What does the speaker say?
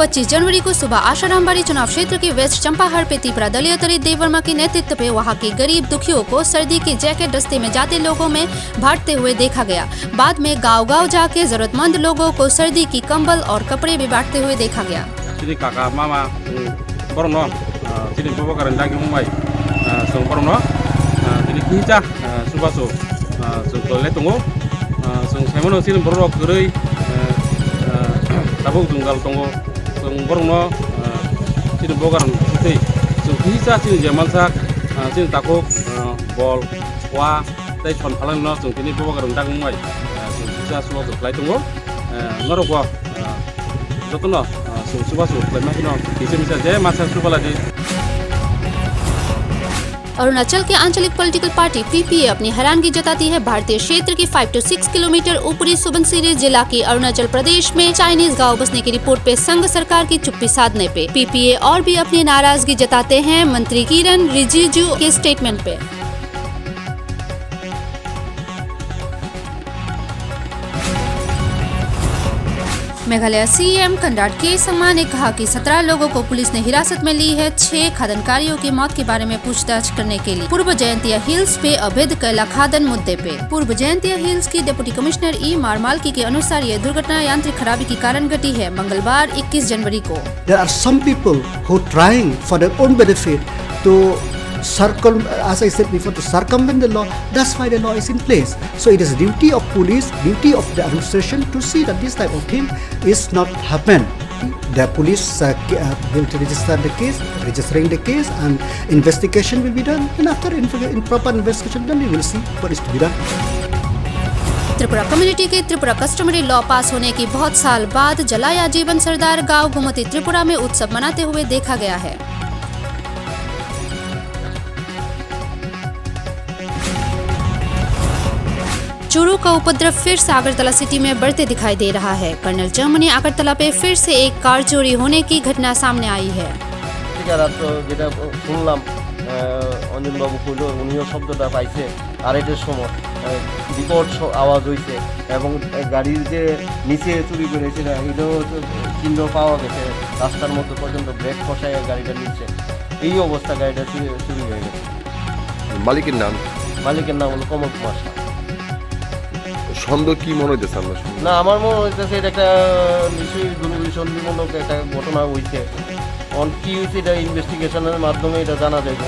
25 जनवरी को सुबह आशारामबाड़ी चुनाव क्षेत्र के वेस्ट चंपाहर पे तीपरा दलीय तरी देव वर्मा के नेतृत्व पे वहां के गरीब दुखियों को सर्दी के जैकेट रास्ते में जाते लोगों में बांटते हुए देखा गया। बाद में गांव-गांव जाके जरूरतमंद लोगों को सर्दी की कंबल और कपड़े भी बांटते हुए देखा गया। काका मामा बरनो तिनी बबकारण दागी मुंबाई जों बरनो तिनी किजा सुबासो जों तले दंगो जों साइमनो तिनी बरनो गरै दाबो दुंगाल दंगो जों बरनो तिनी बबकारण थै जों किजा तिनी जेमानसा तिनी ताको बल वा दै सन फालांनो जों तिनी बबकारण दागी मुंबाई जों किजा सुबासो फ्लाइ दंगो नरगो जतनो अरुणाचल के आंचलिक पॉलिटिकल पार्टी पीपीए अपनी हैरानगी जताती है भारतीय क्षेत्र की 5 से 6 किलोमीटर ऊपरी सुबनसिरी जिला की अरुणाचल प्रदेश में चाइनीज गांव बसने की रिपोर्ट पे संघ सरकार की चुप्पी साधने पे। पीपीए और भी अपनी नाराजगी जताते हैं मंत्री किरण रिजिजू के स्टेटमेंट पे। मेघालय सीएम कंडार के सम्मा ने कहा कि 17 लोगों को पुलिस ने हिरासत में ली है 6 खादनकारियों की मौत के बारे में पूछताछ करने के लिए। पूर्व जयंतिया हिल्स पे अवैध कोयला खादन मुद्दे पे पूर्व जयंतिया हिल्स की डिप्टी कमिश्नर ई मारमालकी के अनुसार ये दुर्घटना यांत्रिक खराबी के कारण घटी है मंगलवार 21 जनवरी को। There are some people who trying for their own benefit to as I said before, to circumvent the law. That's why the law is in place. So it is duty of police, duty of the administration to see that this type of thing is not happen. The police will register the case, registering the case, and investigation will be done. And after in proper investigation, then we will see what is to be done. Tripura community के Tripura customary law पास होने की बहुत साल बाद जलाया जीवन सरदार गांव घुमती त्रिपुरा में उत्सव मनाते हुए देखा गया है। चोरों का उपद्रव फिर से अगरतला सिटी में बढ़ते दिखाई दे रहा है। कर्नल चमनी अगरतला पे फिर से एक कार चोरी होने की घटना सामने आई है। অঞ্জন বাবু কইল উনিও শব্দটা পাইছে আড়াইটার সময় বিকট আওয়াজ হয়েছে এবং গাড়ির যে নিচে চুরি করেছে এটাও চিহ্ন পাওয়া গেছে রাস্তার মধ্যে পর্যন্ত ব্রেক ফসায় গাড়িটা নিচ্ছে এই অবস্থা গাড়িটা চুরি হয়ে গেছে। মালিকের নাম হলো কমল কুমার শাহ। সন্দেহ কি মনে হইতেছে আমরা না আমার মনে হইতেছে এটা একটা নিশ্চয়ই দুর্ঘটনামূলক একটা ঘটনা হয়েছে। কি হয়েছে এটা ইনভেস্টিগেশনের মাধ্যমে এটা জানা যাবে।